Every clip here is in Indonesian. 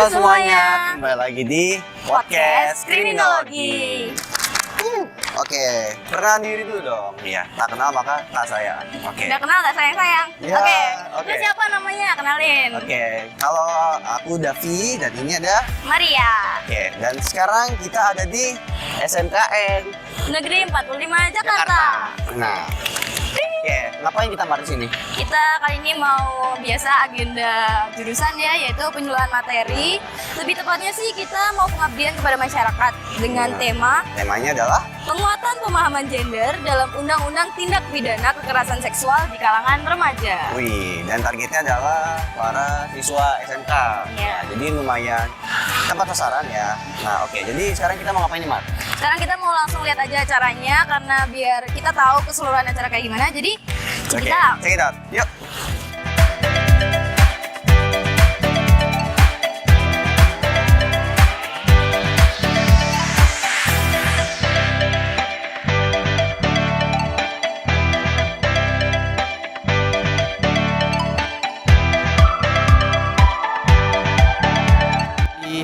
Halo semuanya, kembali lagi di podcast Kriminologi. Oke, perkenalan diri dulu dong. Iya, tak kenal maka tak sayang. Oke. Udah kenal gak sayang-sayang? Ya, Oke. oke. Lu siapa namanya? Kenalin. Oke, kalau aku Davi dan ini ada. Maria. Oke, dan sekarang kita ada di SMKN Negeri 45 Jakarta. Nah, oke, ngapain kita di sini? Kita kali ini mau biasa agenda jurusan ya, yaitu penyuluhan materi. Lebih tepatnya sih kita mau pengabdian kepada masyarakat dengan Temanya adalah penguatan pemahaman gender dalam Undang-Undang Tindak Pidana Kekerasan Seksual di kalangan remaja. Wih, dan targetnya adalah para siswa SMK. Iya. Nah, jadi lumayan tempat sasaran ya. Nah, oke. Jadi sekarang kita mau ngapain nih, Mar? Sekarang kita mau langsung lihat aja acaranya karena biar kita tahu keseluruhan acara kayak gimana. Jadi check it out. Check it out. Yuk.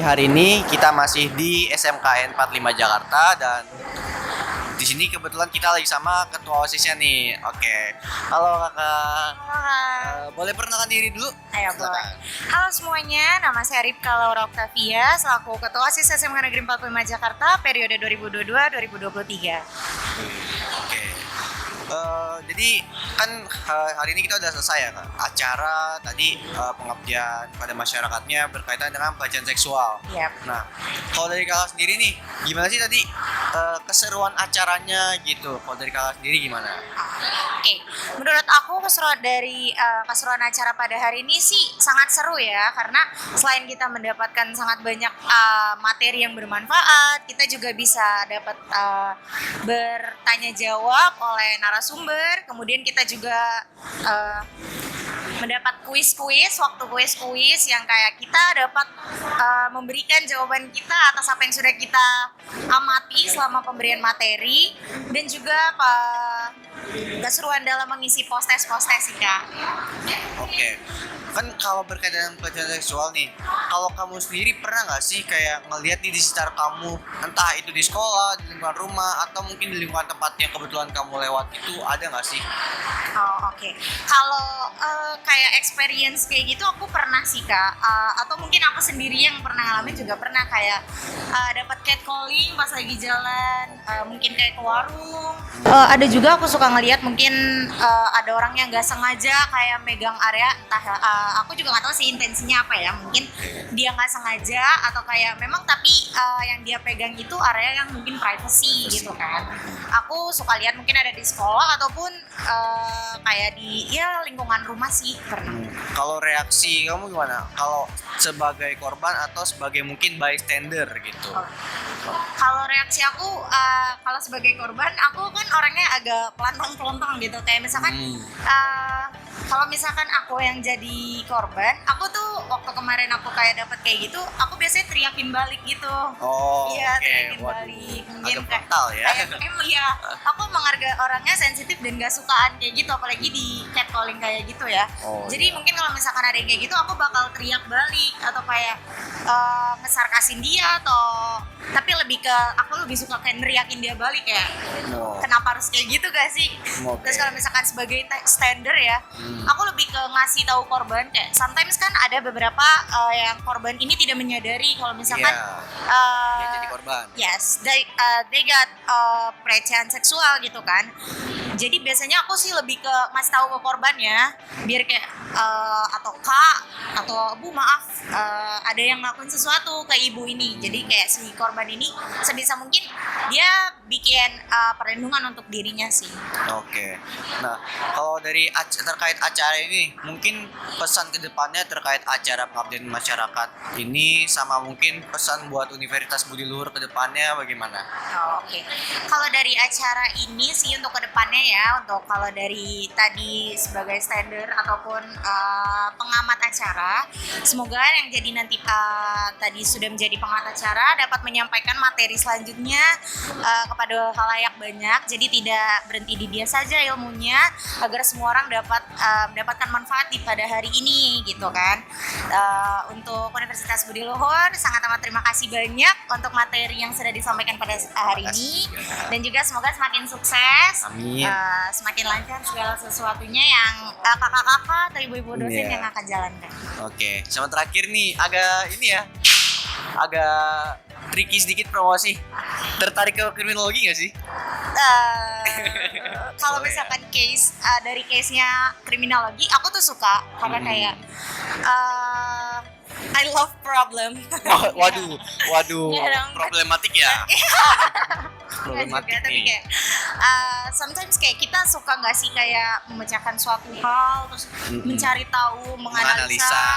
Hari ini kita masih di SMKN 45 Jakarta dan di sini kebetulan kita lagi sama ketua OSIS-nya nih. Oke. Halo Kakak. Boleh perkenalkan diri dulu? Ayo boleh. Halo semuanya, nama saya Ripka Laura Octavia, selaku Ketua OSIS SMK Negeri 45 Jakarta periode 2022-2023. Oke. Jadi kan hari ini kita udah selesai ya Kak, acara tadi pengabdian pada masyarakatnya berkaitan dengan pelecehan seksual. Yap. Nah, kalau dari kakak sendiri nih, gimana sih tadi keseruan acaranya gitu? Kalau dari kakak sendiri gimana? Oke, menurut aku keseruan acara pada hari ini sih sangat seru ya, karena selain kita mendapatkan sangat banyak materi yang bermanfaat, kita juga bisa dapat bertanya jawab oleh narasumber, kemudian kita juga mendapat kuis-kuis yang kayak kita dapat memberikan jawaban kita atas apa yang sudah kita amati selama pemberian materi, dan juga keseruan dalam mengisi post-test sih Kak. Oke. Kan kalau berkaitan dengan pelecehan seksual nih, kalau kamu sendiri pernah nggak sih kayak ngelihat di sekitar kamu, entah itu di sekolah, di lingkungan rumah, atau mungkin di lingkungan tempat yang kebetulan kamu lewat itu, ada nggak sih? Oh, oke. Kalau kayak experience kayak gitu aku pernah sih Kak, atau mungkin aku sendiri yang pernah ngalamin juga pernah kayak dapat catcalling pas lagi jalan, mungkin kayak ke warung. Ada juga aku suka ngelihat mungkin ada orang yang nggak sengaja kayak megang area, entah aku juga nggak tahu sih intensinya apa ya, mungkin dia nggak sengaja atau kayak memang, tapi yang dia pegang itu area yang mungkin privacy gitu kan. Aku suka lihat mungkin ada di sekolah ataupun kayak di lingkungan rumah sih pernah. Kalau reaksi kamu gimana? Kalau sebagai korban atau sebagai mungkin bystander gitu? Kalau reaksi aku, kalau sebagai korban, aku kan orangnya agak pelantang gitu. Kayak misalkan, kalau misalkan aku yang jadi korban, aku tuh waktu kemarin aku kayak dapat kayak gitu, aku biasanya teriakin balik gitu. Oh, iya, oke. teriakin Waduh, balik. Mungkin agak frontal ya. Emang iya, aku emang orangnya sensitif dan gak sukaan kayak gitu, apalagi di catcalling kayak gitu ya. Oh, jadi iya. mungkin kalau misalkan ada yang kayak gitu, aku bakal teriak balik atau kayak ngesarkasin dia, atau tapi lebih ke aku lebih suka kayak neriakin dia balik ya. Kenapa harus kayak gitu gak sih? Oke. Terus kalau misalkan sebagai standar ya, aku lebih ke ngasih tahu korban kayak sometimes kan ada beberapa yang korban ini tidak menyadari kalau misalkan Dia jadi korban. yes, they got pelecehan seksual gitu kan. Jadi biasanya aku sih lebih ke ngasih tahu ke korbannya, biar kayak atau kak atau bu maaf, ada yang ngelakuin sesuatu ke ibu ini. Jadi kayak si korban ini sebisa mungkin dia bikin perlindungan untuk dirinya sih. Oke. Nah, kalau dari terkait acara ini, mungkin pesan kedepannya terkait acara pengabdian masyarakat ini, sama mungkin pesan buat Universitas Budi Luhur kedepannya bagaimana? Oke. Kalau dari acara ini sih untuk kedepannya ya untuk kalau dari tadi sebagai stander ataupun pengamat acara, semoga yang jadi nanti tadi sudah menjadi pengamat acara dapat menyampaikan materi selanjutnya kepada khalayak banyak. Jadi tidak berhenti di dia saja ilmunya, agar semua orang dapat mendapatkan manfaat di pada hari ini gitu kan. Untuk Universitas Budi Luhur sangat amat terima kasih banyak untuk materi yang sudah disampaikan pada hari ini, dan juga semoga semakin sukses. Amin. Semakin lancar segala sesuatunya yang kakak-kakak atau ibu-ibu dosen Iya. yang akan jalankan. Oke, sama terakhir nih agak tricky sedikit promosi. Tertarik ke kriminologi nggak sih? Kalau Boleh ya? misalkan dari case-nya kriminologi, aku tuh suka karena kayak I love problem. Waduh, Nggak dong. problematik ya. Nggak juga, Problematik tapi nih. kayak sometimes kayak kita suka nggak sih kayak memecahkan suatu hal, terus mencari tahu, menganalisa.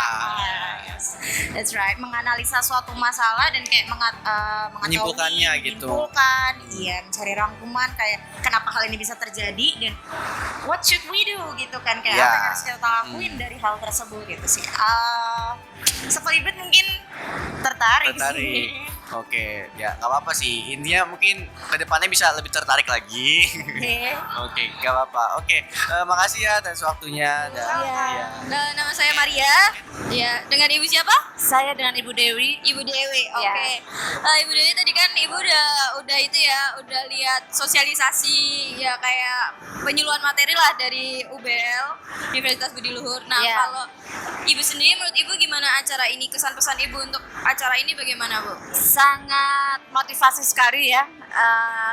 Yes, that's right, menganalisa suatu masalah dan kayak mengetahui, Menyimpulkannya gitu. menyimpulkan, iya, mencari rangkuman kayak kenapa hal ini bisa terjadi dan what should we do gitu kan, kayak Ya. apa yang harus kita lakuin dari hal tersebut gitu sih. Sekelibet mungkin tertarik. Tertarik. sih. Oke, ya nggak apa-apa sih. Intinya mungkin kedepannya bisa lebih tertarik lagi. Oke. Oke, nggak apa-apa. Oke, makasih ya atas waktunya. Dan, Iya. ya. Nah, nama saya Maria. Ya, dengan ibu siapa? Saya dengan Ibu Dewi. Ibu Dewi. Oke. Ya. Ibu Dewi tadi kan ibu udah itu ya, udah lihat sosialisasi ya kayak penyuluhan materi lah dari UBL Universitas Budi Luhur. Nah, Ya. kalau ibu sendiri menurut ibu gimana acara ini? Kesan pesan ibu untuk acara ini bagaimana, Bu? Sangat motivasi sekali ya,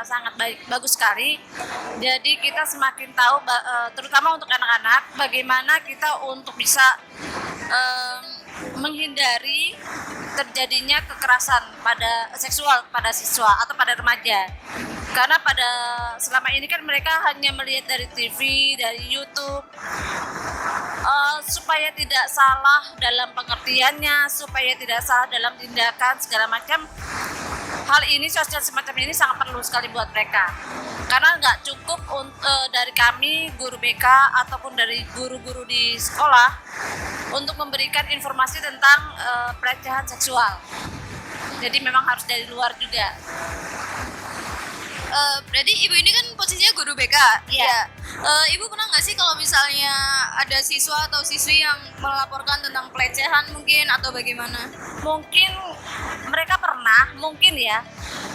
sangat bagus sekali. Jadi kita semakin tahu, terutama untuk anak-anak, bagaimana kita untuk bisa menghindari terjadinya kekerasan pada seksual pada siswa atau pada remaja. Karena selama ini kan mereka hanya melihat dari TV, dari YouTube, supaya tidak salah dalam pengertiannya, supaya tidak salah dalam tindakan segala macam. Hal ini, sosial semacam ini sangat perlu sekali buat mereka. Karena nggak cukup dari kami, guru BK, ataupun dari guru-guru di sekolah untuk memberikan informasi tentang pelecehan seksual. Jadi memang harus dari luar juga. Berarti ibu ini kan posisinya guru BK. Iya. Ya. Ibu pernah nggak sih kalau misalnya ada siswa atau siswi yang melaporkan tentang pelecehan mungkin atau bagaimana? Mungkin mereka pernah, mungkin ya,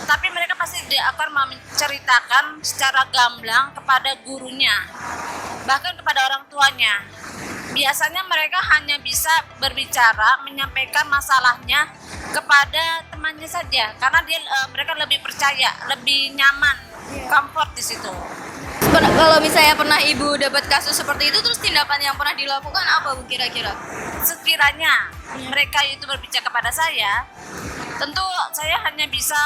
tapi mereka pasti tidak akan menceritakan secara gamblang kepada gurunya, bahkan kepada orang tuanya. Biasanya mereka hanya bisa berbicara, menyampaikan masalahnya kepada temannya saja, karena mereka lebih percaya, lebih nyaman, comfort di situ. Kalau misalnya pernah ibu dapat kasus seperti itu, terus tindakan yang pernah dilakukan apa Bu kira-kira? Sekiranya mereka itu berbicara kepada saya, tentu saya hanya bisa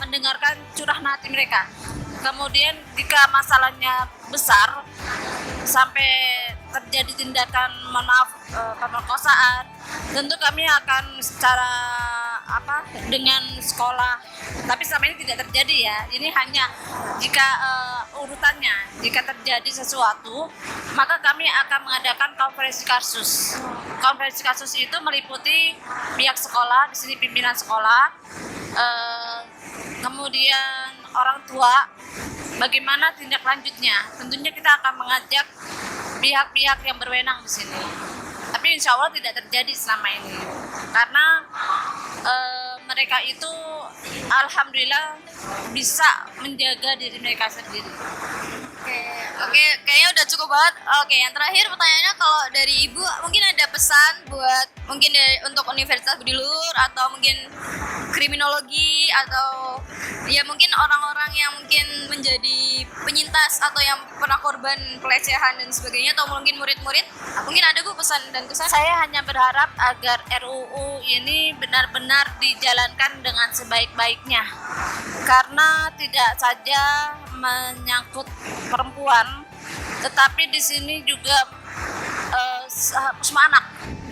mendengarkan curahan hati mereka. Kemudian jika masalahnya besar sampai terjadi tindakan pemerkosaan, tentu kami akan secara dengan sekolah. Tapi selama ini tidak terjadi ya. Ini hanya jika urutannya, jika terjadi sesuatu, maka kami akan mengadakan konferensi kasus. Konferensi kasus itu meliputi pihak sekolah, di sini pimpinan sekolah, kemudian orang tua, bagaimana tindak lanjutnya. Tentunya kita akan mengajak pihak-pihak yang berwenang di sini. Tapi insya Allah tidak terjadi selama ini, karena mereka itu alhamdulillah bisa menjaga diri mereka sendiri. Oke, kayaknya udah cukup banget. Oke, yang terakhir pertanyaannya kalau dari ibu mungkin ada pesan buat mungkin untuk Universitas Budi Luhur atau mungkin kriminologi atau ya mungkin orang-orang yang mungkin menjadi penyintas atau yang pernah korban pelecehan dan sebagainya atau mungkin murid-murid, mungkin ada Bu pesan dan kesan? Saya hanya berharap agar RUU ini benar-benar dijalankan dengan sebaik-baiknya, karena tidak saja menyangkut perempuan, tetapi di sini juga semua anak,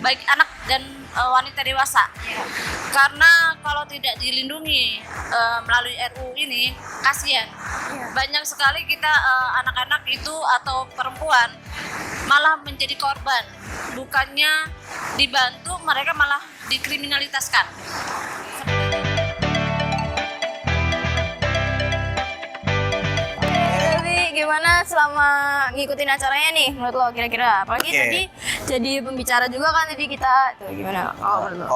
baik anak dan wanita dewasa. Karena kalau tidak dilindungi melalui RU ini, kasihan. Banyak sekali kita anak-anak itu atau perempuan malah menjadi korban. Bukannya dibantu, mereka malah dikriminalitaskan. Tapi gimana selama ngikutin acaranya nih menurut lo kira-kira? Apalagi Oke. tadi jadi pembicara juga kan tadi kita. Tuh, gimana? Oh, menurut lo?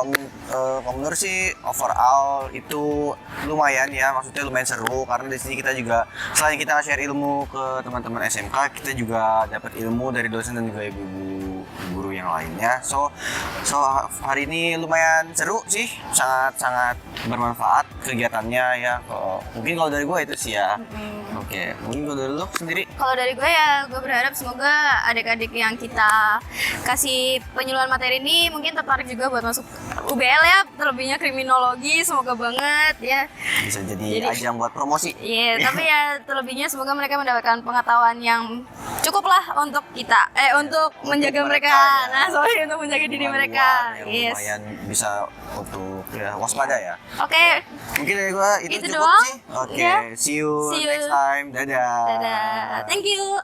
Kalau menurut sih overall itu lumayan ya, maksudnya lumayan seru karena di sini kita juga selain kita share ilmu ke teman-teman SMK, kita juga dapat ilmu dari dosen dan juga ibu-ibu guru yang lainnya. So hari ini lumayan seru sih, sangat bermanfaat kegiatannya ya. Mungkin kalau dari gue itu sih ya. Oke, mungkin kalau dari lo sendiri? Kalau dari gue ya, gue berharap semoga adik-adik yang kita kasih penyuluhan materi ini mungkin tertarik juga buat masuk UBL ya, terlebihnya kriminologi, semoga banget ya. Bisa jadi ajang buat promosi. Iya, tapi ya terlebihnya semoga mereka mendapatkan pengetahuan yang cukup lah untuk kita, untuk menjaga mereka. ya. Nah, sorry, untuk menjaga diri mereka. Yang Yes. lumayan bisa untuk ya, waspada ya. Oke, Mungkin dari gua itu Itu cukup doang. sih. Oke, Ya. see you See you. next time. Dadah. dadah. Thank you.